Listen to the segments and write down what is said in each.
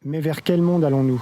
Mais vers quel monde allons-nous ?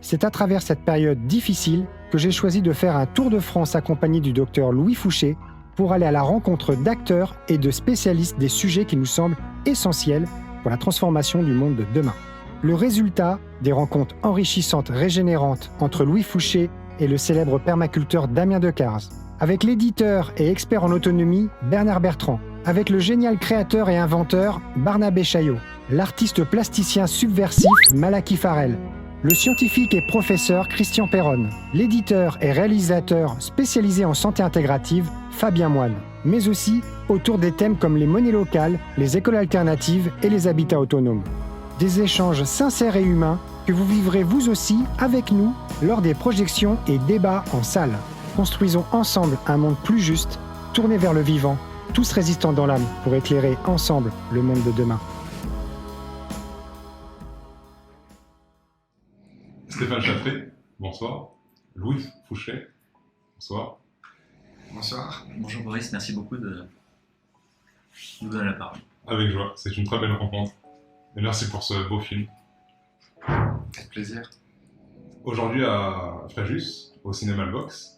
C'est à travers cette période difficile que j'ai choisi de faire un tour de France accompagné du docteur Louis Fouché pour aller à la rencontre d'acteurs et de spécialistes des sujets qui nous semblent essentiels pour la transformation du monde de demain. Le résultat, des rencontres enrichissantes, régénérantes entre Louis Fouché et le célèbre permaculteur Damien Decars, avec l'éditeur et expert en autonomie Bernard Bertrand, avec le génial créateur et inventeur Barnabé Chaillot, l'artiste plasticien subversif Malaki Farel, le scientifique et professeur Christian Perronne, l'éditeur et réalisateur spécialisé en santé intégrative Fabien Moine, mais aussi autour des thèmes comme les monnaies locales, les écoles alternatives et les habitats autonomes. Des échanges sincères et humains que vous vivrez vous aussi avec nous lors des projections et débats en salle. Construisons ensemble un monde plus juste, tourné vers le vivant, tous résistants dans l'âme pour éclairer ensemble le monde de demain. Stéphane Chatré, bonsoir. Louis Fouché, bonsoir. Bonsoir. Bonjour Boris, merci beaucoup de nous donner la parole. Avec joie, c'est une très belle rencontre. Et merci pour ce beau film. Avec plaisir. Aujourd'hui à Fréjus, au Cinéma Le Box,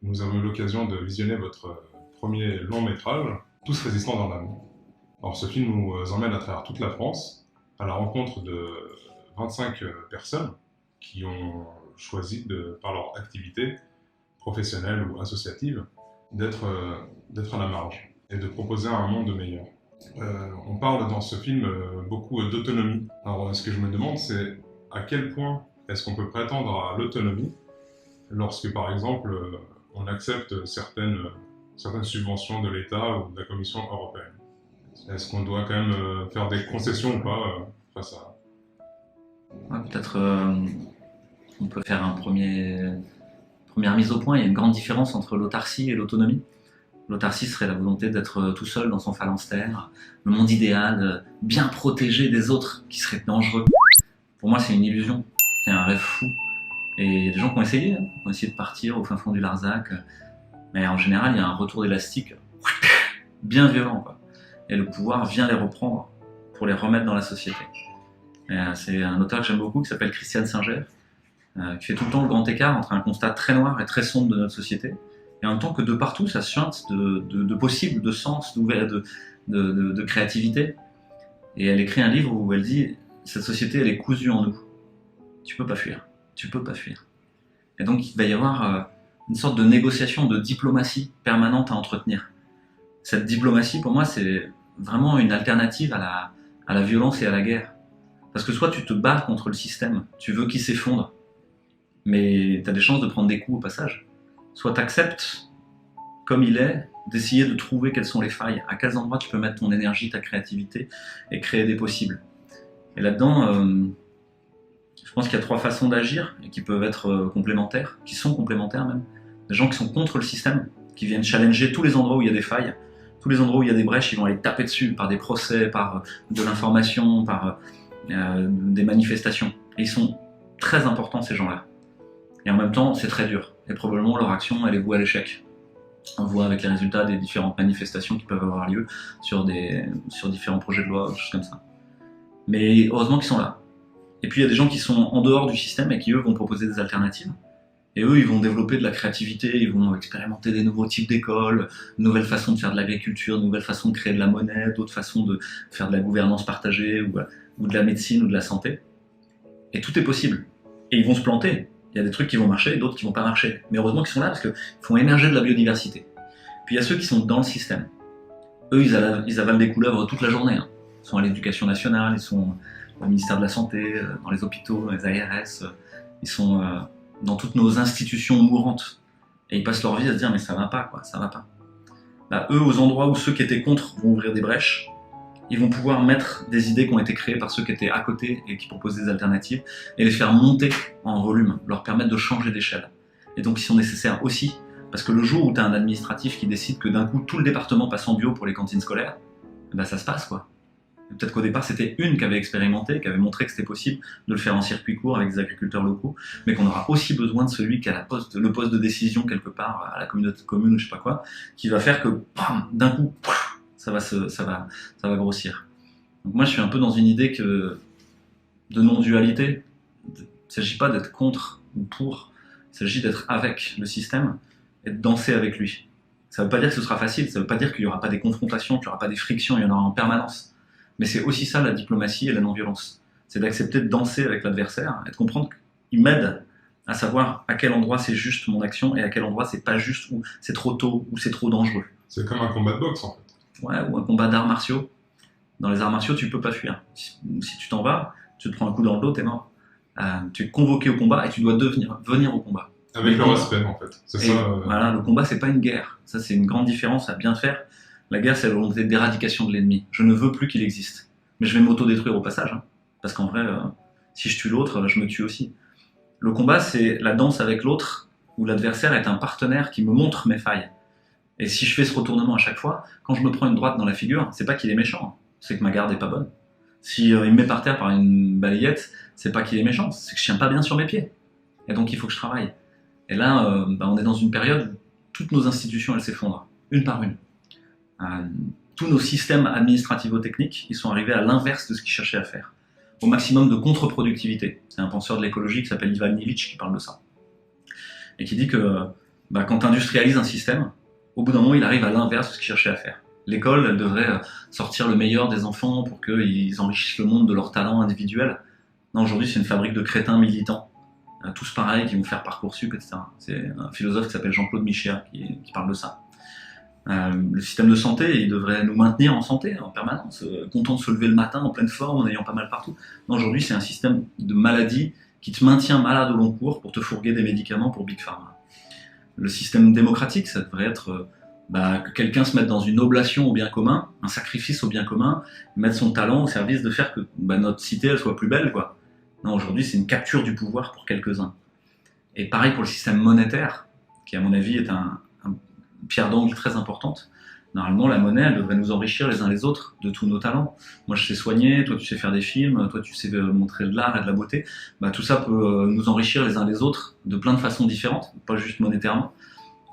nous avons eu l'occasion de visionner votre premier long métrage, Tous résistants dans l'âme. Alors ce film nous emmène à travers toute la France à la rencontre de 25 personnes qui ont choisi, par leur activité professionnelle ou associative, d'être à la marge et de proposer un monde meilleur. On parle dans ce film beaucoup d'autonomie. Alors ce que je me demande, c'est à quel point est-ce qu'on peut prétendre à l'autonomie lorsque, par exemple, on accepte certaines subventions de l'État ou de la Commission européenne. Est-ce qu'on doit quand même faire des concessions ou pas face à... Ouais, peut-être on peut faire première mise au point. Il y a une grande différence entre l'autarcie et l'autonomie. L'autarcie serait la volonté d'être tout seul dans son phalanstère, le monde idéal, bien protégé des autres qui seraient dangereux. Pour moi, c'est une illusion, c'est un rêve fou. Et il y a des gens qui ont essayé de partir au fin fond du Larzac, mais en général, il y a un retour d'élastique bien violent, quoi. Et le pouvoir vient les reprendre pour les remettre dans la société. C'est un auteur que j'aime beaucoup qui s'appelle Christian Singer, qui fait tout le temps le grand écart entre un constat très noir et très sombre de notre société, et en même temps que de partout ça se chante de possible, de sens, de créativité. Et elle écrit un livre où elle dit « Cette société, elle est cousue en nous. Tu peux pas fuir. Tu peux pas fuir. » Et donc il va y avoir une sorte de négociation, de diplomatie permanente à entretenir. Cette diplomatie, pour moi, c'est vraiment une alternative à la violence et à la guerre. Parce que soit tu te bats contre le système, tu veux qu'il s'effondre, mais tu as des chances de prendre des coups au passage. Soit tu acceptes, comme il est, d'essayer de trouver quelles sont les failles, à quels endroits tu peux mettre ton énergie, ta créativité, et créer des possibles. Et là-dedans, je pense qu'il y a 3 façons d'agir, et qui peuvent être complémentaires, qui sont complémentaires même. Des gens qui sont contre le système, qui viennent challenger tous les endroits où il y a des failles, tous les endroits où il y a des brèches, ils vont aller taper dessus par des procès, par de l'information, par des manifestations. Et ils sont très importants, ces gens-là. Et en même temps, c'est très dur. Et probablement, leur action, elle est vouée à l'échec. On le voit avec les résultats des différentes manifestations qui peuvent avoir lieu sur différents projets de loi, des choses comme ça. Mais heureusement qu'ils sont là. Et puis, il y a des gens qui sont en dehors du système et qui, eux, vont proposer des alternatives. Et eux, ils vont développer de la créativité, ils vont expérimenter des nouveaux types d'écoles, de nouvelles façons de faire de l'agriculture, de nouvelles façons de créer de la monnaie, d'autres façons de faire de la gouvernance partagée ou de la médecine ou de la santé. Et tout est possible. Et ils vont se planter. Il y a des trucs qui vont marcher, d'autres qui vont pas marcher. Mais heureusement qu'ils sont là parce qu'ils font émerger de la biodiversité. Puis il y a ceux qui sont dans le système. Eux, ils avalent des couleuvres toute la journée. Ils sont à l'éducation nationale, ils sont au ministère de la Santé, dans les hôpitaux, dans les ARS, ils sont dans toutes nos institutions mourantes. Et ils passent leur vie à se dire « mais ça va pas, quoi, ça va pas ». Là, eux, aux endroits où ceux qui étaient contre vont ouvrir des brèches, ils vont pouvoir mettre des idées qui ont été créées par ceux qui étaient à côté et qui proposent des alternatives et les faire monter en volume, leur permettre de changer d'échelle. Et donc ils sont nécessaires aussi, parce que le jour où tu as un administratif qui décide que d'un coup tout le département passe en bio pour les cantines scolaires, ben ça se passe, quoi. Peut-être qu'au départ c'était une qui avait expérimenté, qui avait montré que c'était possible de le faire en circuit court avec des agriculteurs locaux, mais qu'on aura aussi besoin de celui qui a le poste de décision quelque part à la communauté de communes ou je sais pas quoi, qui va faire que d'un coup ça va grossir. Donc moi je suis un peu dans une idée que de non-dualité. Il ne s'agit pas d'être contre ou pour, il s'agit d'être avec le système et de danser avec lui. Ça ne veut pas dire que ce sera facile, ça ne veut pas dire qu'il n'y aura pas des confrontations, qu'il n'y aura pas des frictions, il y en aura en permanence. Mais c'est aussi ça la diplomatie et la non-violence. C'est d'accepter de danser avec l'adversaire et de comprendre qu'il m'aide à savoir à quel endroit c'est juste mon action et à quel endroit c'est pas juste, ou c'est trop tôt, ou c'est trop dangereux. C'est comme un combat de boxe en fait. Ouais, ou un combat d'arts martiaux. Dans les arts martiaux, tu peux pas fuir. Si tu t'en vas, tu te prends un coup dans le dos, t'es mort. Tu es convoqué au combat et tu dois venir au combat. Avec le respect en fait. C'est ça. Voilà, le combat c'est pas une guerre. Ça c'est une grande différence à bien faire. La guerre c'est la volonté d'éradication de l'ennemi. Je ne veux plus qu'il existe. Mais je vais m'auto-détruire au passage. Hein. Parce qu'en vrai, si je tue l'autre, je me tue aussi. Le combat, c'est la danse avec l'autre, où l'adversaire est un partenaire qui me montre mes failles. Et si je fais ce retournement à chaque fois, quand je me prends une droite dans la figure, c'est pas qu'il est méchant, c'est que ma garde est pas bonne. Si il me met par terre par une balayette, c'est pas qu'il est méchant, c'est que je tiens pas bien sur mes pieds. Et donc il faut que je travaille. Et là, on est dans une période où toutes nos institutions, elles s'effondrent, une par une. Tous nos systèmes administrativo-techniques, ils sont arrivés à l'inverse de ce qu'ils cherchaient à faire. Au maximum de contre-productivité. C'est un penseur de l'écologie qui s'appelle Ivan Illich qui parle de ça. Et qui dit que quand tu industrialises un système, au bout d'un moment, il arrive à l'inverse de ce qu'il cherchait à faire. L'école, elle devrait sortir le meilleur des enfants pour qu'ils enrichissent le monde de leurs talents individuels. Non, aujourd'hui, c'est une fabrique de crétins militants, tous pareils, qui vont faire Parcoursup, etc. C'est un philosophe qui s'appelle Jean-Claude Michéa qui parle de ça. Le système de santé, il devrait nous maintenir en santé en permanence, content de se lever le matin en pleine forme, en ayant pas mal partout. Non, aujourd'hui, c'est un système de maladie qui te maintient malade au long cours pour te fourguer des médicaments pour Big Pharma. Le système démocratique, ça devrait être que quelqu'un se mette dans une oblation au bien commun, un sacrifice au bien commun, mettre son talent au service de faire que notre cité elle soit plus belle, quoi. Non, aujourd'hui, c'est une capture du pouvoir pour quelques-uns. Et pareil pour le système monétaire, qui à mon avis est une pierre d'angle très importante. Normalement, la monnaie, elle devrait nous enrichir les uns les autres de tous nos talents. Moi, je sais soigner, toi, tu sais faire des films, toi, tu sais montrer de l'art et de la beauté. Tout ça peut nous enrichir les uns les autres de plein de façons différentes, pas juste monétairement.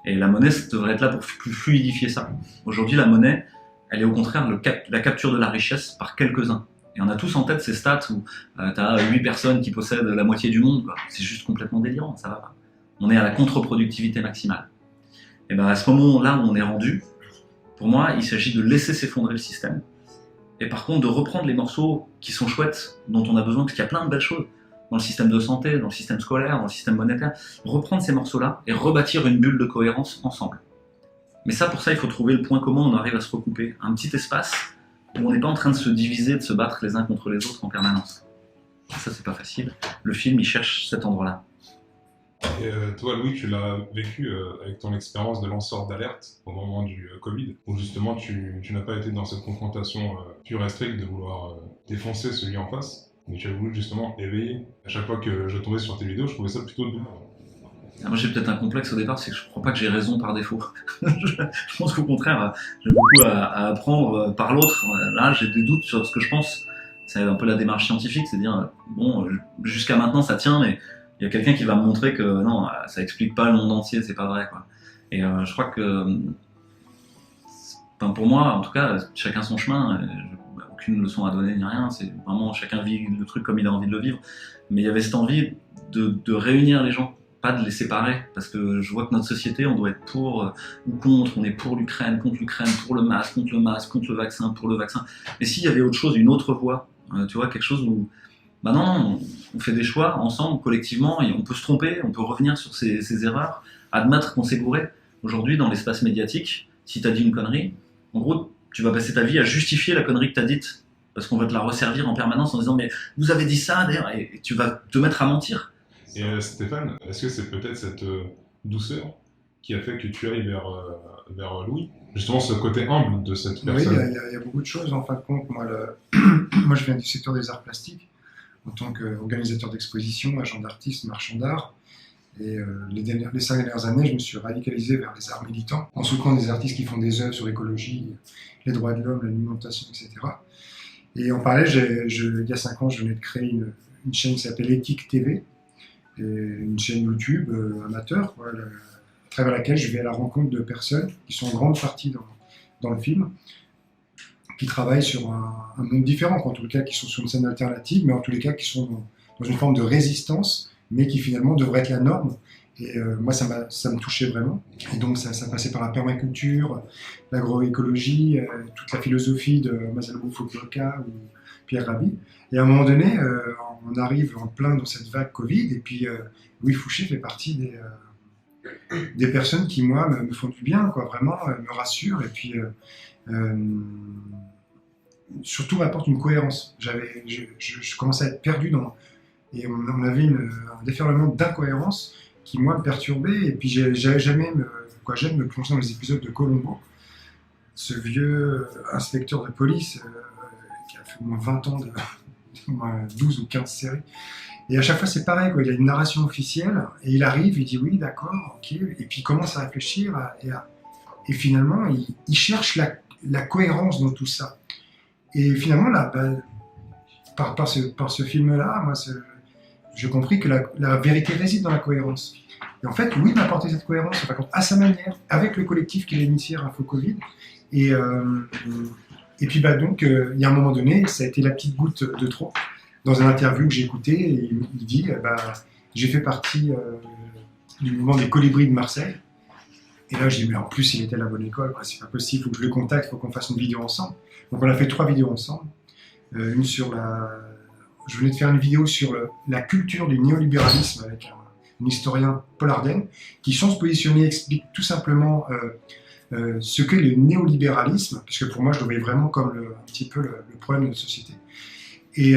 Et la monnaie, ça devrait être là pour fluidifier ça. Aujourd'hui, la monnaie, elle est au contraire la capture de la richesse par quelques-uns. Et on a tous en tête ces stats où tu as 8 personnes qui possèdent la moitié du monde. C'est juste complètement délirant, ça va pas. On est à la contre-productivité maximale. Et à ce moment-là où on est rendu, pour moi, il s'agit de laisser s'effondrer le système. Et par contre, de reprendre les morceaux qui sont chouettes, dont on a besoin, parce qu'il y a plein de belles choses dans le système de santé, dans le système scolaire, dans le système monétaire. Reprendre ces morceaux-là et rebâtir une bulle de cohérence ensemble. Mais ça, pour ça, il faut trouver le point commun où on arrive à se recouper. Un petit espace où on n'est pas en train de se diviser, de se battre les uns contre les autres en permanence. Ça, c'est pas facile. Le film, il cherche cet endroit-là. Et toi, Louis, tu l'as vécu avec ton expérience de lanceur d'alerte au moment du Covid, où justement tu n'as pas été dans cette confrontation pure et stricte de vouloir défoncer celui en face, mais tu as voulu justement éveiller. À chaque fois que je tombais sur tes vidéos, je trouvais ça plutôt doux. Moi, j'ai peut-être un complexe au départ, c'est que je crois pas que j'ai raison par défaut. Je pense qu'au contraire, j'ai beaucoup à apprendre par l'autre. Là, j'ai des doutes sur ce que je pense. C'est un peu la démarche scientifique, c'est dire, bon, jusqu'à maintenant ça tient, mais il y a quelqu'un qui va me montrer que non, ça explique pas le monde entier, c'est pas vrai, quoi. Et je crois que, pour moi, en tout cas, chacun son chemin, aucune leçon à donner ni rien, c'est vraiment chacun vit le truc comme il a envie de le vivre. Mais il y avait cette envie de réunir les gens, pas de les séparer, parce que je vois que notre société, on doit être pour ou contre, on est pour l'Ukraine, contre l'Ukraine, pour le masque, contre le vaccin, pour le vaccin. Et s'il y avait autre chose, une autre voie, tu vois, quelque chose où non, on fait des choix ensemble, collectivement, et on peut se tromper, on peut revenir sur ses erreurs, admettre qu'on s'est gouré. Aujourd'hui, dans l'espace médiatique, si tu as dit une connerie, en gros, tu vas passer ta vie à justifier la connerie que tu as dite, parce qu'on va te la resservir en permanence en disant « mais vous avez dit ça d'ailleurs », et tu vas te mettre à mentir. Et Stéphane, est-ce que c'est peut-être cette douceur qui a fait que tu ailles vers Louis ? Justement, ce côté humble de cette personne. Oui, il y a beaucoup de choses en fin de compte. Moi, je viens du secteur des arts plastiques, en tant qu'organisateur d'exposition, agent d'artiste, marchand d'art. Et les 5 dernières années, je me suis radicalisé vers les arts militants, en soutenant des artistes qui font des œuvres sur l'écologie, les droits de l'homme, l'alimentation, etc. Et en parallèle, il y a 5 ans, je venais de créer une chaîne qui s'appelle Éthique TV, et une chaîne YouTube amateur, à travers laquelle je vais à la rencontre de personnes qui sont en grande partie dans le film, qui travaillent sur un monde différent, en tout cas qui sont sur une scène alternative, mais en tous les cas qui sont dans une forme de résistance, mais qui finalement devrait être la norme. Et moi, ça me touchait vraiment. Et donc, ça passait par la permaculture, l'agroécologie, toute la philosophie de Masanobu Fukuoka ou Pierre Rabhi. Et à un moment donné, on arrive en plein dans cette vague Covid, et puis Louis Fouché fait partie des personnes qui, moi, me font du bien, quoi, vraiment, me rassurent, et puis surtout m'apportent une cohérence. Je commençais à être perdu et on avait un déferlement d'incohérence qui, moi, me perturbait, et puis j'aime me plonger dans les épisodes de Colombo, ce vieux inspecteur de police qui a fait au moins 20 ans, au moins 12 ou 15 séries. Et à chaque fois, c'est pareil, quoi. Il a une narration officielle, et il arrive, il dit oui, d'accord, ok, et puis il commence à réfléchir, et finalement, il cherche la cohérence dans tout ça. Et finalement, là, par ce film-là, moi, j'ai compris que la vérité réside dans la cohérence. Et en fait, Louis m'a apporté cette cohérence, par contre, à sa manière, avec le collectif qu'il a initié à Info Covid. Et puis, donc, il y a un moment donné, ça a été la petite goutte de trop. Dans une interview que j'ai écoutée, il dit j'ai fait partie du mouvement des Colibris de Marseille. Et là, je dis, mais en plus, il était à la bonne école, quoi. C'est pas possible, il faut que je le contacte, il faut qu'on fasse une vidéo ensemble. Donc, on a fait 3 vidéos ensemble. Une sur je venais de faire une vidéo sur la culture du néolibéralisme avec un historien, Paul Ardenne, qui, sans se positionner, explique tout simplement ce qu'est le néolibéralisme, parce que pour moi, je le voyais vraiment comme un petit peu le problème de notre société. Et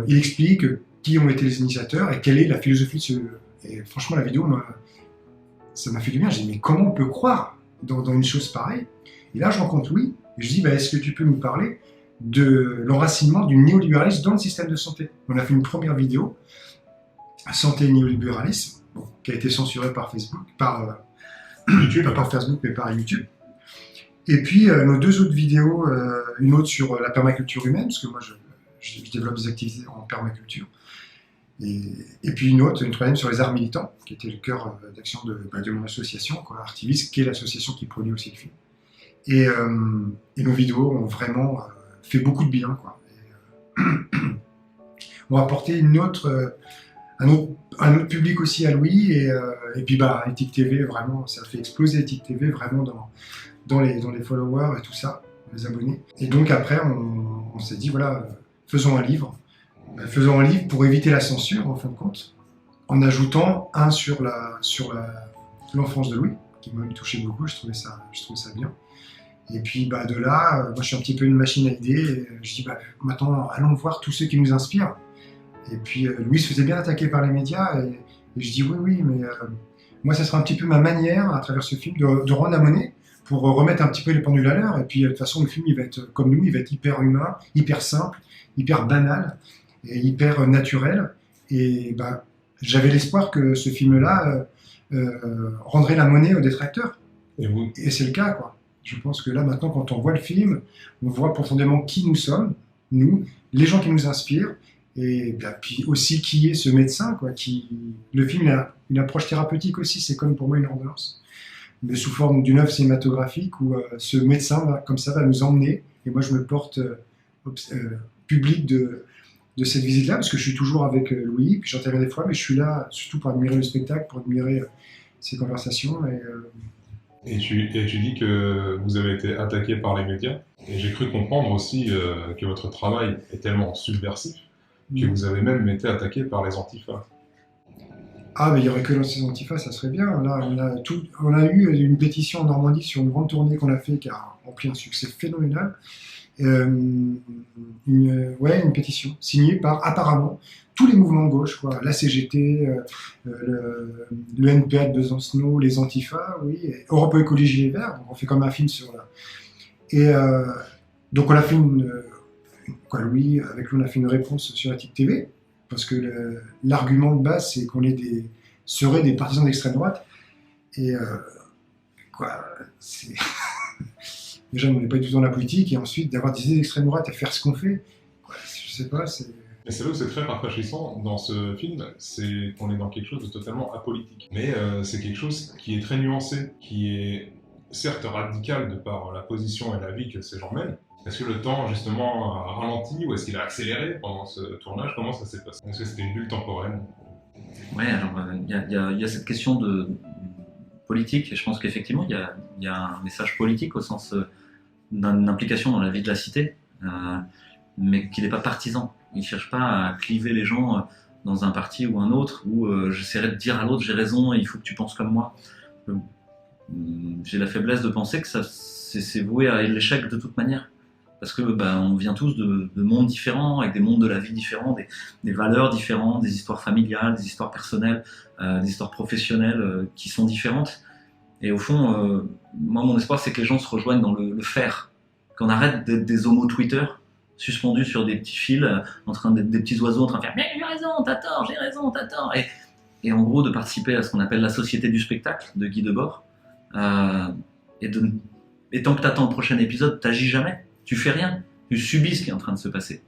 il explique qui ont été les initiateurs et quelle est la philosophie de ce... Et franchement, la vidéo, ça m'a fait du bien. J'ai dit, mais comment on peut croire dans une chose pareille? Et là, je rencontre Louis, et je dis, est-ce que tu peux nous parler de l'enracinement du néolibéralisme dans le système de santé? On a fait une première vidéo, Santé et néolibéralisme, qui a été censurée par Facebook, YouTube, pas par Facebook, mais par YouTube. Et puis, nos 2 autres vidéos, une autre sur la permaculture humaine, parce que moi, je développe des activités en permaculture. Et puis une 3e sur les arts militants, qui était le cœur d'action de mon association, Artivist, qui est l'association qui produit aussi le film. Et nos vidéos ont vraiment fait beaucoup de bien, quoi. On a apporté un autre public aussi à Louis, et puis Ethic TV, vraiment, ça a fait exploser Ethic TV vraiment dans les followers et tout ça, les abonnés. Et donc après, on s'est dit, voilà, faisons un livre pour éviter la censure, en fin de compte, en ajoutant un sur l'enfance de Louis, qui m'a touché beaucoup, je trouvais ça bien. Et puis de là, moi je suis un petit peu une machine à idées, et je dis maintenant allons voir tous ceux qui nous inspirent. Et puis Louis se faisait bien attaquer par les médias, et je dis oui, mais moi ça sera un petit peu ma manière, à travers ce film, de rendre la monnaie, pour remettre un petit peu les pendules à l'heure. Et puis de toute façon, le film, il va être comme nous, il va être hyper humain, hyper simple, hyper banal, et hyper naturel. Et j'avais l'espoir que ce film-là rendrait la monnaie aux détracteurs. Et c'est le cas, quoi. Je pense que là, maintenant, quand on voit le film, on voit profondément qui nous sommes, nous, les gens qui nous inspirent, et puis aussi qui est ce médecin, quoi. Le film, il a une approche thérapeutique aussi, c'est comme pour moi une ordonnance, mais sous forme d'une œuvre cinématographique où ce médecin, comme ça, va nous emmener. Et moi, je me porte public de cette visite-là, parce que je suis toujours avec Louis, puis j'interviens des fois, mais je suis là surtout pour admirer le spectacle, pour admirer ces conversations. Et tu dis que vous avez été attaqué par les médias, et j'ai cru comprendre aussi que votre travail est tellement subversif que vous avez même été attaqué par les antifas. Ah, mais il n'y aurait que ces antifas, ça serait bien. Là, on a eu une pétition en Normandie sur une grande tournée qu'on a fait, qui a rempli un succès phénoménal. Une pétition signée par apparemment tous les mouvements de gauche, quoi. La CGT, le NPA de Besancenot, les Antifas, oui, Europe Écologie Les Verts. Donc on fait comme un film sur là. Et donc on a fait Louis, avec lui on a fait une réponse sur Ethic TV, parce que l'argument de base c'est qu'on serait des partisans d'extrême droite. Et c'est déjà, on n'est pas du tout dans la politique, et ensuite d'avoir des idées d'extrême droite et faire ce qu'on fait, je sais pas, c'est... Et c'est là où c'est très rafraîchissant dans ce film, c'est qu'on est dans quelque chose de totalement apolitique. Mais c'est quelque chose qui est très nuancé, qui est certes radical de par la position et la vie que ces gens mènent, Est-ce que le temps, justement, a ralenti ou est-ce qu'il a accéléré pendant ce tournage? Comment ça s'est passé? Est-ce que c'était une bulle temporelle? Ouais, alors il y a cette question de politique, et je pense qu'effectivement il y a un message politique au sens d'une implication dans la vie de la cité, mais qu'il n'est pas partisan. Il ne cherche pas à cliver les gens dans un parti ou un autre, où j'essaierai de dire à l'autre j'ai raison et il faut que tu penses comme moi. J'ai la faiblesse de penser que c'est voué à l'échec de toute manière. Parce que on vient tous de mondes différents, avec des mondes de la vie différents, des valeurs différentes, des histoires familiales, des histoires personnelles, des histoires professionnelles qui sont différentes. Et au fond, moi mon espoir c'est que les gens se rejoignent dans le faire. Qu'on arrête d'être des homos Twitter suspendus sur des petits fils, en train d'être des petits oiseaux en train de faire « Mais j'ai raison, t'as tort, j'ai raison, t'as tort !» et en gros de participer à ce qu'on appelle la société du spectacle de Guy Debord. Et tant que t'attends le prochain épisode, t'agis jamais. Tu fais rien, tu subis ce qui est en train de se passer.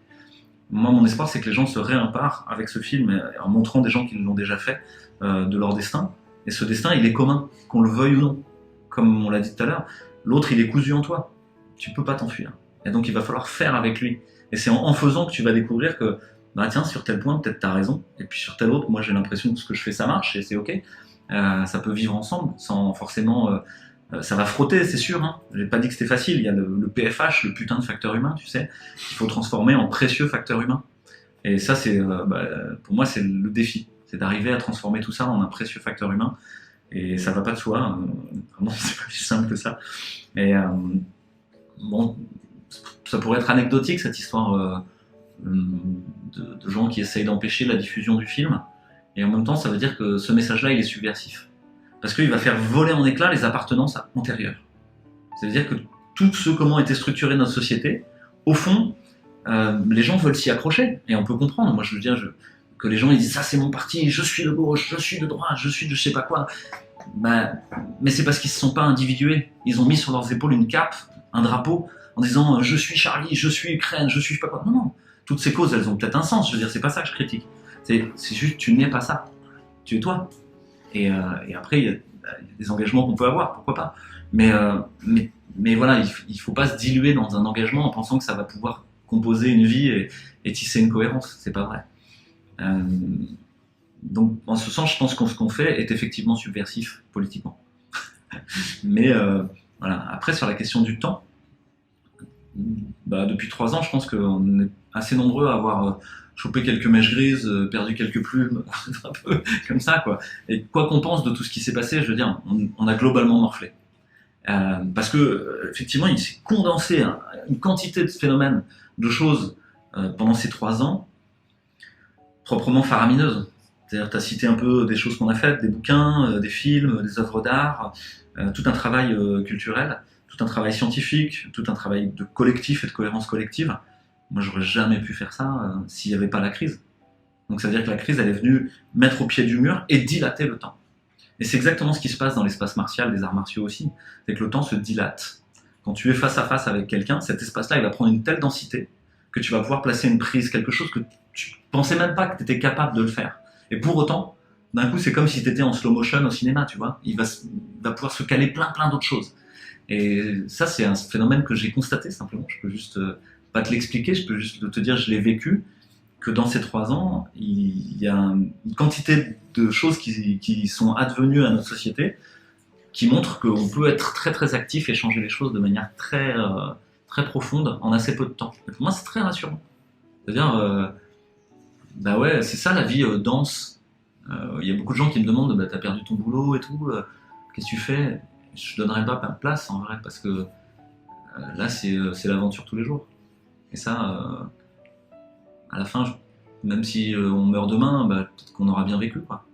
Moi, mon espoir, c'est que les gens se réemparent avec ce film, en montrant des gens qui l'ont déjà fait, de leur destin. Et ce destin, il est commun, qu'on le veuille ou non. Comme on l'a dit tout à l'heure, l'autre, il est cousu en toi. Tu peux pas t'enfuir. Et donc, il va falloir faire avec lui. Et c'est en faisant que tu vas découvrir que, tiens, sur tel point, peut-être t'as raison. Et puis sur tel autre, moi, j'ai l'impression que ce que je fais, ça marche, et c'est OK. Ça peut vivre ensemble, sans forcément... ça va frotter, c'est sûr. Hein. J'ai pas dit que c'était facile. Il y a le PFH, le putain de facteur humain, tu sais, qu'il faut transformer en précieux facteur humain. Et ça, c'est, pour moi, c'est le défi. C'est d'arriver à transformer tout ça en un précieux facteur humain. Et ça va pas de soi. Vraiment, c'est pas plus simple que ça. Mais bon, ça pourrait être anecdotique, cette histoire de gens qui essayent d'empêcher la diffusion du film. Et en même temps, ça veut dire que ce message-là, il est subversif. Parce qu'il va faire voler en éclats les appartenances antérieures. Ça veut dire que tout ce comment était structurée notre société, au fond, les gens veulent s'y accrocher. Et on peut comprendre. Moi, je veux dire que les gens ils disent ça c'est mon parti, je suis de gauche, je suis de droite, je suis de je sais pas quoi. Mais c'est parce qu'ils se sont pas individués. Ils ont mis sur leurs épaules une cape, un drapeau, en disant je suis Charlie, je suis Ukraine, je suis je sais pas quoi. Non. Toutes ces causes, elles ont peut-être un sens. Je veux dire, c'est pas ça que je critique. C'est juste tu n'es pas ça. Tu es toi. Et après, il y a des engagements qu'on peut avoir, pourquoi pas. Mais voilà, il faut pas se diluer dans un engagement en pensant que ça va pouvoir composer une vie et tisser une cohérence. C'est pas vrai. Donc, en ce sens, je pense que ce qu'on fait est effectivement subversif politiquement. Mais voilà. Après, sur la question du temps, depuis 3 ans, je pense qu'on est assez nombreux à avoir chopé quelques mèches grises, perdu quelques plumes, un peu comme ça, quoi. Et quoi qu'on pense de tout ce qui s'est passé, je veux dire, on a globalement morflé. Parce que, effectivement, il s'est condensé une quantité de phénomènes, de choses pendant ces 3 ans, proprement faramineuses. C'est-à-dire, tu as cité un peu des choses qu'on a faites, des bouquins, des films, des œuvres d'art, tout un travail culturel, tout un travail scientifique, tout un travail de collectif et de cohérence collective. Moi, j'aurais jamais pu faire ça s'il n'y avait pas la crise. Donc, ça veut dire que la crise, elle est venue mettre au pied du mur et dilater le temps. Et c'est exactement ce qui se passe dans l'espace martial des arts martiaux aussi. C'est que le temps se dilate. Quand tu es face à face avec quelqu'un, cet espace-là, il va prendre une telle densité que tu vas pouvoir placer une prise, quelque chose que tu pensais même pas que tu étais capable de le faire. Et pour autant, d'un coup, c'est comme si tu étais en slow motion au cinéma, tu vois. Il va pouvoir se caler plein d'autres choses. Et ça, c'est un phénomène que j'ai constaté simplement. Je peux juste pas te l'expliquer, je peux juste te dire, je l'ai vécu, que dans ces 3 ans, il y a une quantité de choses qui sont advenues à notre société qui montrent qu'on peut être très très actif et changer les choses de manière très, très profonde en assez peu de temps. Et pour moi, c'est très rassurant. C'est-à-dire, ouais, c'est ça la vie dense. Il y a beaucoup de gens qui me demandent, t'as perdu ton boulot et tout, qu'est-ce que tu fais? Je donnerais pas de place en vrai, parce que là, c'est l'aventure tous les jours. Et ça, à la fin, même si on meurt demain, peut-être qu'on aura bien vécu, quoi.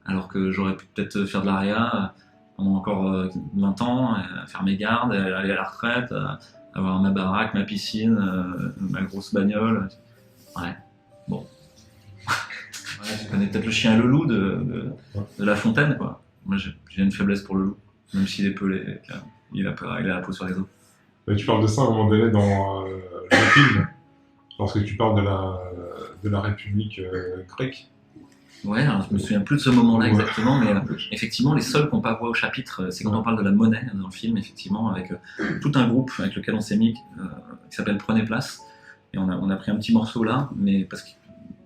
Alors que j'aurais pu peut-être faire de la réa pendant encore 20 ans, faire mes gardes, aller à la retraite, avoir ma baraque, ma piscine, ma grosse bagnole. Ouais, bon. Ouais, tu connais peut-être le chien et le loup de La Fontaine, quoi. Moi, j'ai une faiblesse pour le loup, même s'il est pelé, il a la peau sur les os. Tu parles de ça à un moment donné dans le film, lorsque tu parles de la République grecque. Ouais, alors je me souviens plus de ce moment-là Ouais. exactement, mais effectivement, les seuls qu'on pas voit au chapitre, c'est quand on parle de la monnaie dans le film, effectivement, avec tout un groupe avec lequel on s'est mis, qui s'appelle Prenez Place. Et on a pris un petit morceau là, mais parce que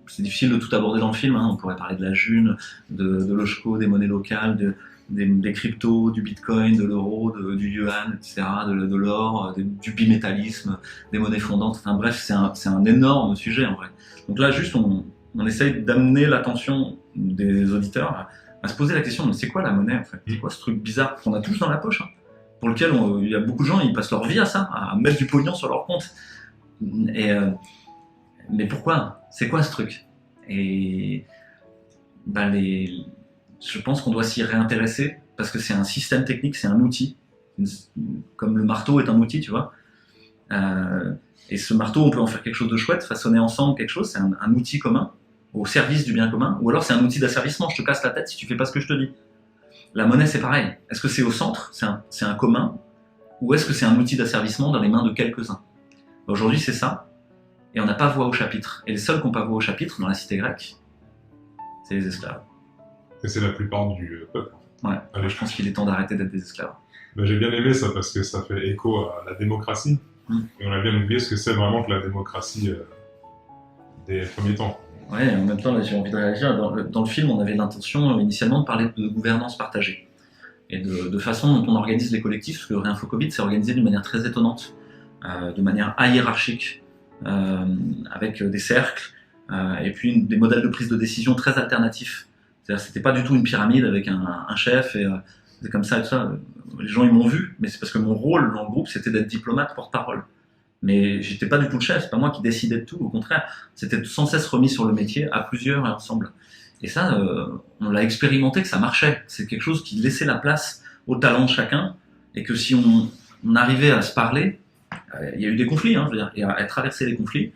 c'est difficile de tout aborder dans le film. Hein. On pourrait parler de la June, de l'Oshko, des monnaies locales, des cryptos, du bitcoin, de l'euro, du yuan, etc., de l'or, du bimétallisme, des monnaies fondantes. Enfin bref, c'est un énorme sujet en vrai. Donc là, juste, on essaye d'amener l'attention des auditeurs à se poser la question, mais c'est quoi la monnaie en fait? C'est quoi ce truc bizarre qu'on a tous dans la poche, hein, pour lequel il y a beaucoup de gens, ils passent leur vie à ça, à mettre du pognon sur leur compte. Mais pourquoi? C'est quoi ce truc? Et bah, je pense qu'on doit s'y réintéresser parce que c'est un système technique, c'est un outil. Comme le marteau est un outil, tu vois. Et ce marteau, on peut en faire quelque chose de chouette, façonner ensemble quelque chose, c'est un outil commun, au service du bien commun, ou alors c'est un outil d'asservissement, je te casse la tête si tu fais pas ce que je te dis. La monnaie, c'est pareil. Est-ce que c'est au centre, c'est un commun, ou est-ce que c'est un outil d'asservissement dans les mains de quelques-uns? Aujourd'hui, c'est ça, et on n'a pas voix au chapitre. Et les seuls qui n'ont pas voix au chapitre, dans la cité grecque, c'est les esclaves. Et c'est la plupart du peuple. Ouais, Allez. je pense qu'il est temps d'arrêter d'être des esclaves. Ben, j'ai bien aimé ça parce que ça fait écho à la démocratie. Et on a bien oublié ce que c'est vraiment que la démocratie des premiers temps. Ouais, en même temps, là, j'ai envie de réagir. Dans le film, on avait l'intention initialement de parler de gouvernance partagée et de façon dont on organise les collectifs, parce que Réinfo Covid s'est organisé d'une manière très étonnante, de manière ahiérarchique, avec des cercles et puis des modèles de prise de décision très alternatifs. C'est-à-dire, c'était pas du tout une pyramide avec un chef et c'est comme ça et tout ça. Les gens ils m'ont vu, mais c'est parce que mon rôle dans le groupe c'était d'être diplomate, porte-parole. Mais j'étais pas du tout le chef, c'est pas moi qui décidais de tout, au contraire, c'était sans cesse remis sur le métier à plusieurs et ensemble. Et ça, on l'a expérimenté que ça marchait. C'est quelque chose qui laissait la place au talent de chacun et que si on arrivait à se parler, il y a eu des conflits, hein, je veux dire, et à traverser les conflits,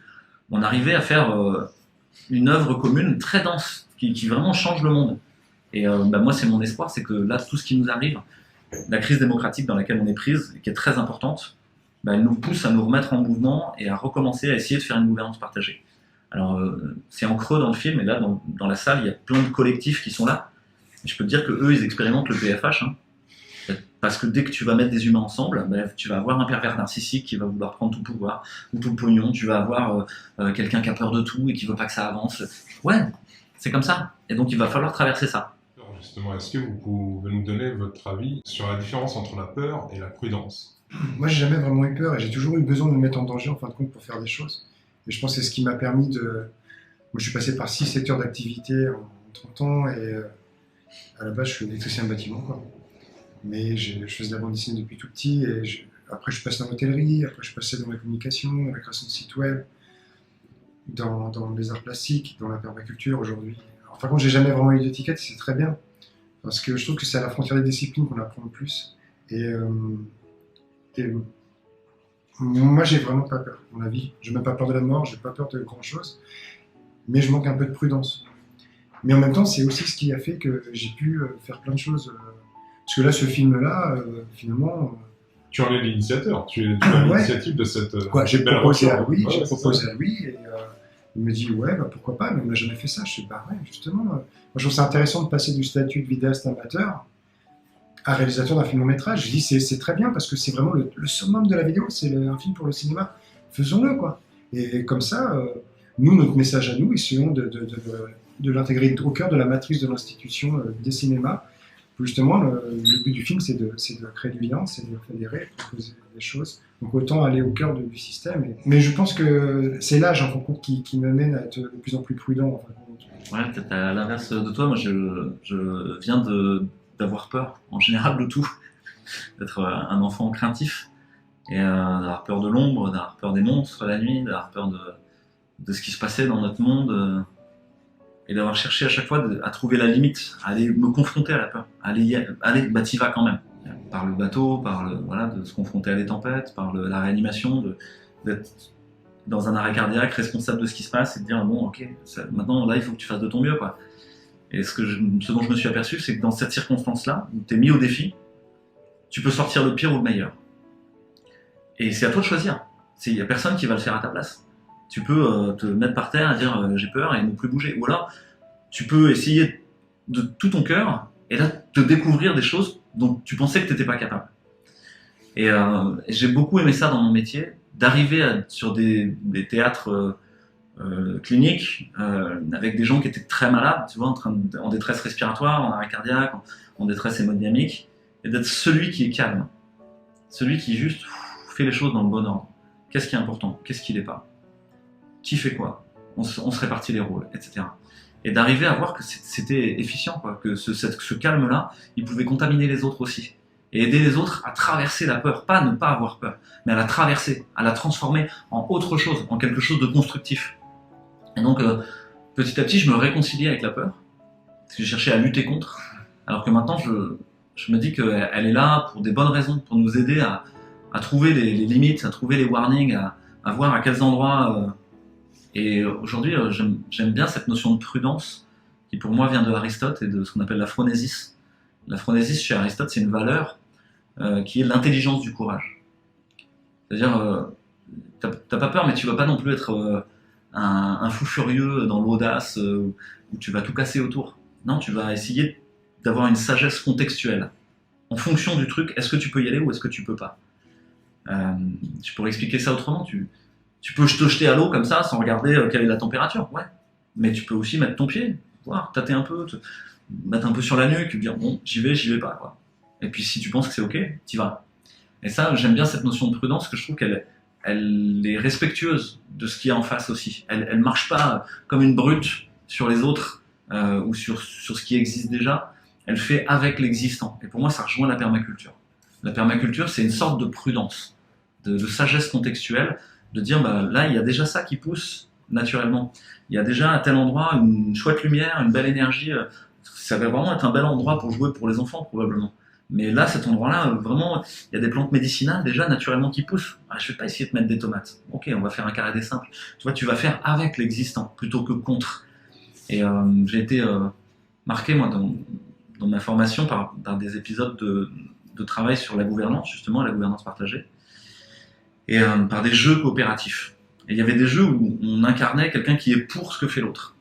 on arrivait à faire une œuvre commune très dense qui vraiment change le monde. Et bah, moi, c'est mon espoir, c'est que là, tout ce qui nous arrive, la crise démocratique dans laquelle on est prise, et qui est très importante, bah, elle nous pousse à nous remettre en mouvement et à recommencer à essayer de faire une gouvernance partagée. Alors, c'est en creux dans le film, et là, dans la salle, il y a plein de collectifs qui sont là. Et je peux te dire que eux, ils expérimentent le PFH, hein, parce que dès que tu vas mettre des humains ensemble, bah, tu vas avoir un pervers narcissique qui va vouloir prendre tout pouvoir ou tout le pognon. Tu vas avoir quelqu'un qui a peur de tout et qui veut pas que ça avance. Ouais, c'est comme ça. Et donc, il va falloir traverser ça. Alors justement, est-ce que vous pouvez nous donner votre avis sur la différence entre la peur et la prudence? Moi, j'ai jamais vraiment eu peur et j'ai toujours eu besoin de me mettre en danger en fin de compte pour faire des choses. Et je pense que c'est ce qui m'a permis de. Moi, je suis passé par 6 secteurs d'activité en 30 ans et à la base, je suis électricien de bâtiment, quoi. Mais je faisais de la bande dessinée depuis tout petit et après, je passe dans l'hôtellerie, après, je passais dans la communication, dans la création de sites web, dans les arts plastiques, dans la permaculture aujourd'hui. Alors, par contre, j'ai jamais vraiment eu d'étiquette et c'est très bien parce que je trouve que c'est à la frontière des disciplines qu'on apprend le plus. Et moi, j'ai vraiment pas peur, dans la vie. Je n'ai même pas peur de la mort, j'ai pas peur de grand-chose, mais je manque un peu de prudence. Mais en même temps, c'est aussi ce qui a fait que j'ai pu faire plein de choses. Parce que là, ce film-là, finalement... Tu en es l'initiateur, tu es à Ouais. l'initiative de cette j'ai belle proposé à aventure. Louis, Ouais, j'ai c'est proposé ça. à Louis, et il me dit, ouais, bah, pourquoi pas, mais on n'a jamais fait ça. Je suis bah ouais, justement. Moi, je trouve ça intéressant de passer du statut de vidéaste amateur à réalisateur d'un film long métrage. Je dis, c'est très bien, parce que c'est vraiment le summum de la vidéo, c'est un film pour le cinéma. Faisons-le, quoi. Et comme ça, nous, notre message à nous, essayons de l'intégrer au cœur de la matrice de l'institution des cinémas. Justement, le but du film, c'est de créer du lien, c'est de fédérer, de proposer des choses. Donc autant aller au cœur du système. Mais je pense que c'est l'âge, en fin de compte, qui m'amène à être de plus en plus prudent. En fin de compte. Ouais, peut-être à l'inverse de toi, moi je viens d'avoir peur, en général de tout, d'être un enfant craintif, et d'avoir peur de l'ombre, d'avoir peur des monstres la nuit, d'avoir peur de ce qui se passait dans notre monde, et d'avoir cherché à chaque fois à trouver la limite, à aller me confronter à la peur, aller bah t'y vas quand même, par le bateau, voilà, de se confronter à des tempêtes, par la réanimation, d'être dans un arrêt cardiaque, responsable de ce qui se passe et de dire bon ok, maintenant là il faut que tu fasses de ton mieux quoi. Et ce dont je me suis aperçu, c'est que dans cette circonstance-là, où tu es mis au défi, tu peux sortir le pire ou le meilleur. Et c'est à toi de choisir. Il n'y a personne qui va le faire à ta place. Tu peux te mettre par terre et dire j'ai peur et ne plus bouger. Ou alors tu peux essayer de tout ton cœur et là te découvrir des choses dont tu pensais que tu n'étais pas capable. Et j'ai beaucoup aimé ça dans mon métier, d'arriver sur des théâtres cliniques avec des gens qui étaient très malades, tu vois, en détresse respiratoire, en arrêt cardiaque, en détresse hémodynamique, et d'être celui qui est calme, celui qui juste fait les choses dans le bon ordre. Qu'est-ce qui est important? Qu'est-ce qui l'est pas? Qui fait quoi? On se répartit les rôles, etc. Et d'arriver à voir que c'était efficient, quoi, que ce calme-là, il pouvait contaminer les autres aussi. Et aider les autres à traverser la peur, pas à ne pas avoir peur, mais à la traverser, à la transformer en autre chose, en quelque chose de constructif. Et donc, petit à petit, je me réconciliais avec la peur, parce que je cherchais à lutter contre, alors que maintenant, je me dis qu'elle est là pour des bonnes raisons, pour nous aider à trouver les limites, à trouver les warnings, à voir à quels endroits... Et aujourd'hui, j'aime bien cette notion de prudence, qui pour moi vient de Aristote et de ce qu'on appelle la phronésis. La phronésis, chez Aristote, c'est une valeur qui est l'intelligence du courage. C'est-à-dire, t'as pas peur, mais tu vas pas non plus être un fou furieux dans l'audace où tu vas tout casser autour. Non, tu vas essayer d'avoir une sagesse contextuelle. En fonction du truc, est-ce que tu peux y aller ou est-ce que tu peux pas? Je pourrais expliquer ça autrement. Tu peux te jeter à l'eau comme ça sans regarder quelle est la température, ouais. Mais tu peux aussi mettre ton pied, voir, tâter un peu, mettre un peu sur la nuque, dire bon, j'y vais pas, quoi. Et puis si tu penses que c'est ok, t'y vas. Et ça, j'aime bien cette notion de prudence, que je trouve qu'elle est respectueuse de ce qu'il y a en face aussi. Elle marche pas comme une brute sur les autres ou sur ce qui existe déjà. Elle fait avec l'existant. Et pour moi, ça rejoint la permaculture. La permaculture, c'est une sorte de prudence, de sagesse contextuelle, de dire bah, là, il y a déjà ça qui pousse naturellement. Il y a déjà à tel endroit une chouette lumière, une belle énergie. Ça va vraiment être un bel endroit pour jouer pour les enfants, probablement. Mais là, cet endroit-là, vraiment, il y a des plantes médicinales déjà naturellement qui poussent. Ah, je ne vais pas essayer de mettre des tomates. Ok, on va faire un carré des simples. Tu vois, tu vas faire avec l'existant plutôt que contre. Et j'ai été marqué, moi, dans ma formation par des épisodes de travail sur la gouvernance, justement, la gouvernance partagée, et par des jeux coopératifs. Et il y avait des jeux où on incarnait quelqu'un qui est pour ce que fait l'autre,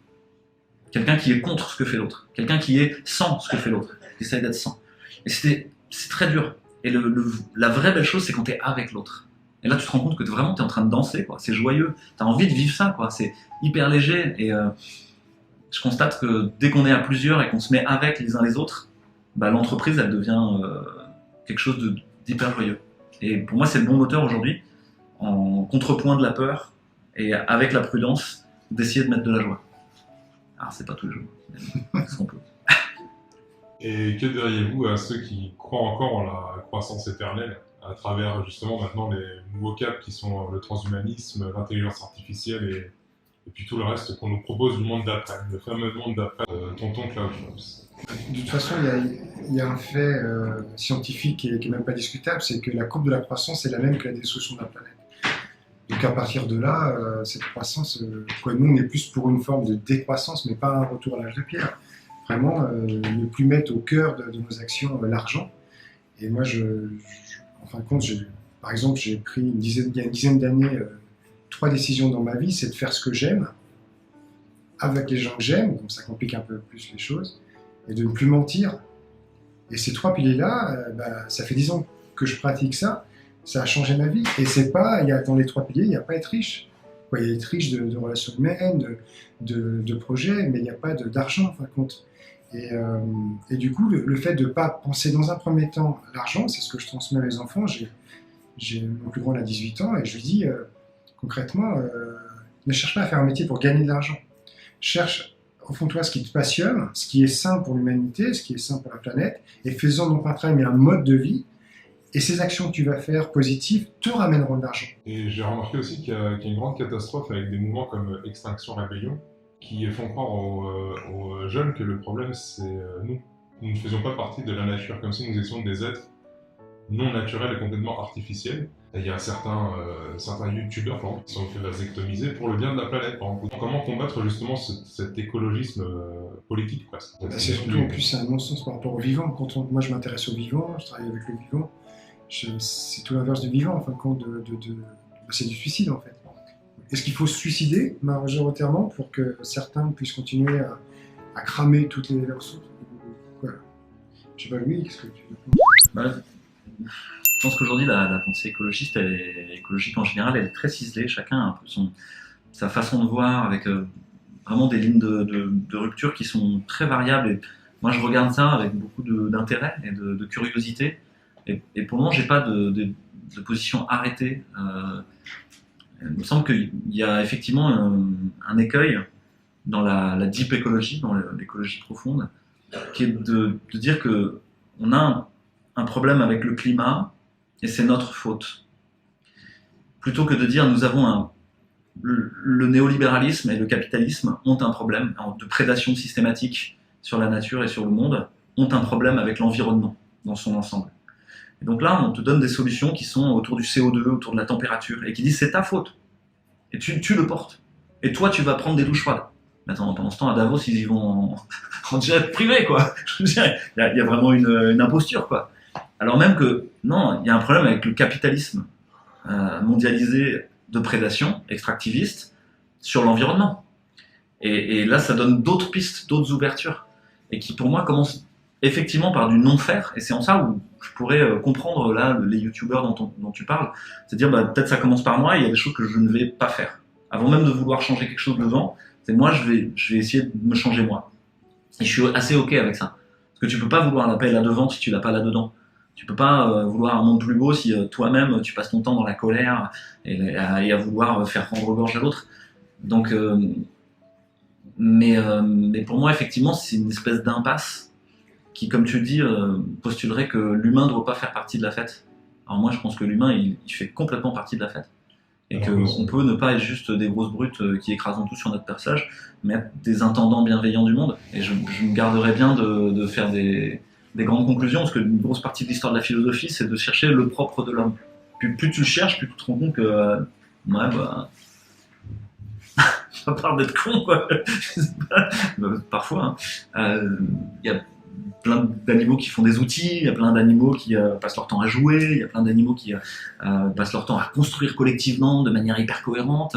quelqu'un qui est contre ce que fait l'autre, quelqu'un qui est sans ce que fait l'autre, qui essaye d'être sans. Et c'est très dur. Et la vraie belle chose, c'est quand tu es avec l'autre. Et là, tu te rends compte que vraiment, tu es en train de danser, quoi. C'est joyeux. Tu as envie de vivre ça, quoi. C'est hyper léger. Et je constate que dès qu'on est à plusieurs et qu'on se met avec les uns les autres, bah, l'entreprise, elle devient quelque chose d'hyper joyeux. Et pour moi, c'est le bon moteur aujourd'hui, en contrepoint de la peur et avec la prudence, d'essayer de mettre de la joie. Alors, c'est pas tous les jours, mais c'est ce qu'on peut. Et que diriez-vous à ceux qui croient encore en la croissance éternelle, à travers justement maintenant les nouveaux caps qui sont le transhumanisme, l'intelligence artificielle et puis tout le reste qu'on nous propose du monde d'après, le fameux monde d'après, tonton Klaus Schwab? De toute façon, il y a un fait scientifique qui est même pas discutable, c'est que la courbe de la croissance est la même que la destruction de la planète. Donc à partir de là, cette croissance, nous on est plus pour une forme de décroissance, mais pas un retour à l'âge de pierre. Vraiment, ne plus mettre au cœur de nos actions l'argent. Et moi, en fin de compte, par exemple, j'ai pris il y a une dizaine d'années 3 décisions dans ma vie, c'est de faire ce que j'aime, avec les gens que j'aime, donc ça complique un peu plus les choses, et de ne plus mentir. Et ces 3 piliers-là, ça fait 10 ans que je pratique ça, ça a changé ma vie. Et c'est pas, dans les 3 piliers, il n'y a pas à être riche. Il y a être riche de relations humaines, de projets, mais il n'y a pas d'argent, en fin de compte. Et du coup, le fait de ne pas penser dans un premier temps à l'argent, c'est ce que je transmets à mes enfants. J'ai mon plus grand a 18 ans et je lui dis concrètement, ne cherche pas à faire un métier pour gagner de l'argent. Cherche au fond de toi ce qui te passionne, ce qui est sain pour l'humanité, ce qui est sain pour la planète, et fais-en non pas un travail mais un mode de vie. Et ces actions que tu vas faire positives te ramèneront de l'argent. Et j'ai remarqué aussi qu'il y a une grande catastrophe avec des mouvements comme Extinction Rébellion qui font croire aux jeunes que le problème c'est nous. Nous ne faisions pas partie de la nature, comme si nous étions des êtres non naturels et complètement artificiels. Et il y a certains youtubeurs par exemple, qui sont fait vasectomiser pour le bien de la planète. Par exemple. Comment combattre justement cet écologisme politique presque? C'est surtout en plus un non-sens par rapport au vivant. Moi je m'intéresse au vivant, je travaille avec le vivant. C'est tout l'inverse du vivant, en fin de compte, c'est du suicide en fait. Est-ce qu'il faut se suicider majoritairement pour que certains puissent continuer à cramer toutes les ressources. Voilà. Je sais pas, Louis, qu'est-ce que tu Bah, je pense qu'aujourd'hui, la pensée écologiste, écologique en général, elle est très ciselée. Chacun a un peu sa façon de voir, avec vraiment des lignes de rupture qui sont très variables. Et moi, je regarde ça avec beaucoup d'intérêt et de curiosité. Et pour le moment, j'ai pas de position arrêtée. Il me semble qu'il y a effectivement un écueil dans la deep écologie, dans l'écologie profonde, qui est de dire que on a un problème avec le climat et c'est notre faute. Plutôt que de dire nous avons le néolibéralisme et le capitalisme ont un problème de prédation systématique sur la nature et sur le monde, ont un problème avec l'environnement dans son ensemble. Et donc là, on te donne des solutions qui sont autour du CO2, autour de la température, et qui disent c'est ta faute. Et tu le portes. Et toi, tu vas prendre des douches froides. Mais attends, pendant ce temps, à Davos, ils y vont en jet privé, quoi. Je veux dire, il y a vraiment une imposture, quoi. Alors même que, non, il y a un problème avec le capitalisme mondialisé de prédation, extractiviste, sur l'environnement. Et là, ça donne d'autres pistes, d'autres ouvertures, et qui, pour moi, commencent effectivement par du non-faire, et c'est en ça où je pourrais comprendre là les youtubeurs dont tu parles, c'est-à-dire peut-être ça commence par moi, il y a des choses que je ne vais pas faire. Avant même de vouloir changer quelque chose devant, c'est moi je vais essayer de me changer moi. Et je suis assez ok avec ça. Parce que tu peux pas vouloir la paix là devant si tu l'as pas là dedans. Tu peux pas vouloir un monde plus beau si toi-même tu passes ton temps dans la colère et à vouloir faire rendre gorge à l'autre. Donc, mais pour moi effectivement c'est une espèce d'impasse qui, comme tu le dis, postulerait que l'humain ne doit pas faire partie de la fête. Alors moi, je pense que l'humain, il fait complètement partie de la fête. Et qu'on peut ne pas être juste des grosses brutes qui écrasent tout sur notre passage, mais être des intendants bienveillants du monde. Et je me garderais bien de faire des grandes conclusions, parce qu'une grosse partie de l'histoire de la philosophie, c'est de chercher le propre de l'homme. Plus tu le cherches, plus tu te rends compte que... à part d'être con, quoi. Parfois, il y a plein d'animaux qui font des outils, il y a plein d'animaux qui passent leur temps à jouer, il y a plein d'animaux qui passent leur temps à construire collectivement de manière hyper cohérente.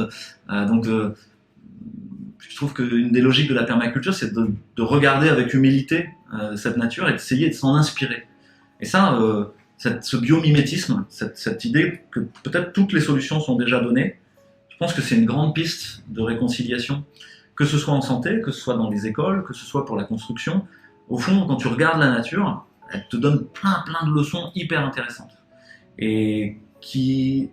Donc, je trouve qu'une des logiques de la permaculture, c'est de regarder avec humilité cette nature et d'essayer de s'en inspirer. Et ça, ce biomimétisme, cette idée que peut-être toutes les solutions sont déjà données, je pense que c'est une grande piste de réconciliation, que ce soit en santé, que ce soit dans les écoles, que ce soit pour la construction. Au fond, quand tu regardes la nature, elle te donne plein de leçons hyper intéressantes et qui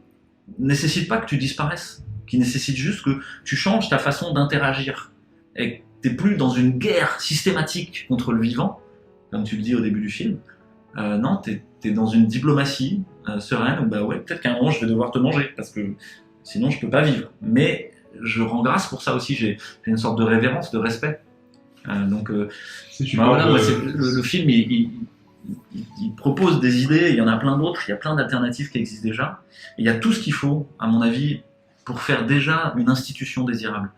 nécessitent pas que tu disparaisses, qui nécessitent juste que tu changes ta façon d'interagir et que t'es plus dans une guerre systématique contre le vivant, comme tu le dis au début du film. Non, t'es dans une diplomatie sereine où peut-être qu'à un moment je vais devoir te manger parce que sinon je peux pas vivre. Mais je rends grâce pour ça aussi, j'ai une sorte de révérence, de respect. Le film il propose des idées, il y en a plein d'autres, il y a plein d'alternatives qui existent déjà, et il y a tout ce qu'il faut, à mon avis, pour faire déjà une institution désirable.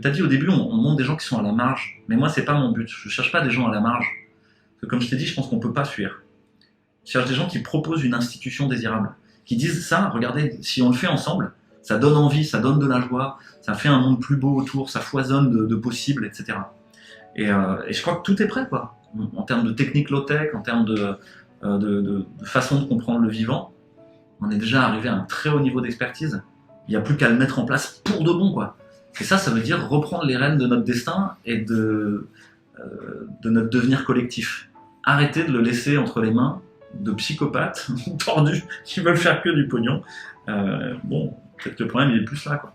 Tu as dit au début, on montre des gens qui sont à la marge, mais moi c'est pas mon but, je cherche pas des gens à la marge, parce que comme je t'ai dit, je pense qu'on peut pas fuir. Je cherche des gens qui proposent une institution désirable, qui disent ça, regardez, si on le fait ensemble, ça donne envie, ça donne de la joie, ça fait un monde plus beau autour, ça foisonne de possibles, etc. Et je crois que tout est prêt, quoi. En termes de technique low-tech, en termes de façon de comprendre le vivant, on est déjà arrivé à un très haut niveau d'expertise. Il n'y a plus qu'à le mettre en place pour de bon, quoi. Et ça veut dire reprendre les rênes de notre destin et de notre devenir collectif. Arrêter de le laisser entre les mains de psychopathes tordus qui veulent faire que du pognon. Peut-être que le problème il est plus là, quoi.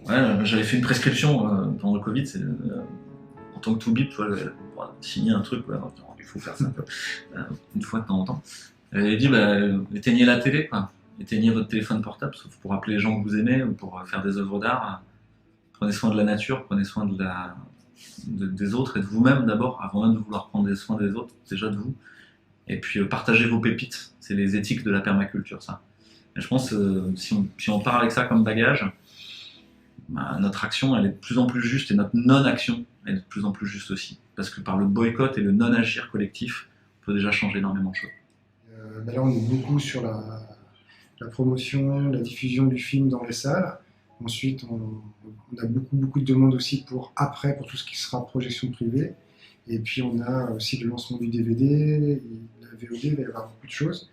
Ouais, j'avais fait une prescription pendant le Covid, c'est en tant que tout bip, signer un truc, il faut faire ça une fois de temps en temps. Elle dit éteignez la télé, quoi. Éteignez votre téléphone portable, sauf pour appeler les gens que vous aimez ou pour faire des œuvres d'art. Prenez soin de la nature, prenez soin des autres et de vous-même d'abord, avant même de vouloir prendre soin des autres, déjà de vous. Et puis partagez vos pépites, c'est les éthiques de la permaculture, ça. Et je pense que si on part avec ça comme bagage, notre action elle est de plus en plus juste et notre non-action elle est de plus en plus juste aussi. Parce que par le boycott et le non-agir collectif, on peut déjà changer énormément de choses. Là on est beaucoup sur la promotion, la diffusion du film dans les salles. Ensuite, on a beaucoup de demandes aussi pour tout ce qui sera projection privée. Et puis, on a aussi le lancement du DVD, et la VOD, il va y avoir beaucoup de choses.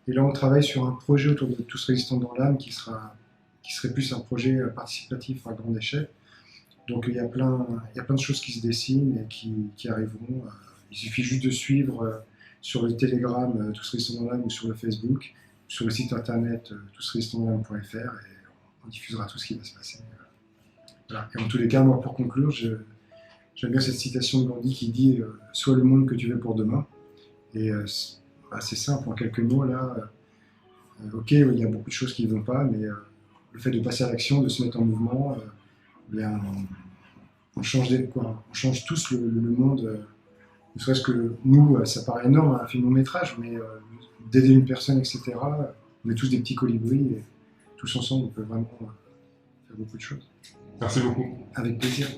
Et là, on travaille sur un projet autour de Tous résistants dans l'âme qui serait plus un projet participatif à grande échelle. Donc, il y a plein de choses qui se dessinent et qui arriveront. Il suffit juste de suivre sur le Telegram Tous résistants dans l'âme ou sur le Facebook, sur le site internet tousrésistantdanslame.fr et on diffusera tout ce qui va se passer. Voilà. Et en tous les cas, moi, pour conclure, j'aime bien cette citation de Gandhi qui dit « Sois le monde que tu veux pour demain ». Et c'est simple, en quelques mots, là, ok, il y a beaucoup de choses qui ne vont pas, mais le fait de passer à l'action, de se mettre en mouvement, on change tous le monde, ne serait-ce que nous, ça paraît énorme, un film long métrage, mais d'aider une personne, etc., on est tous des petits colibris, et tous ensemble, on peut vraiment faire beaucoup de choses. Merci beaucoup. Avec plaisir.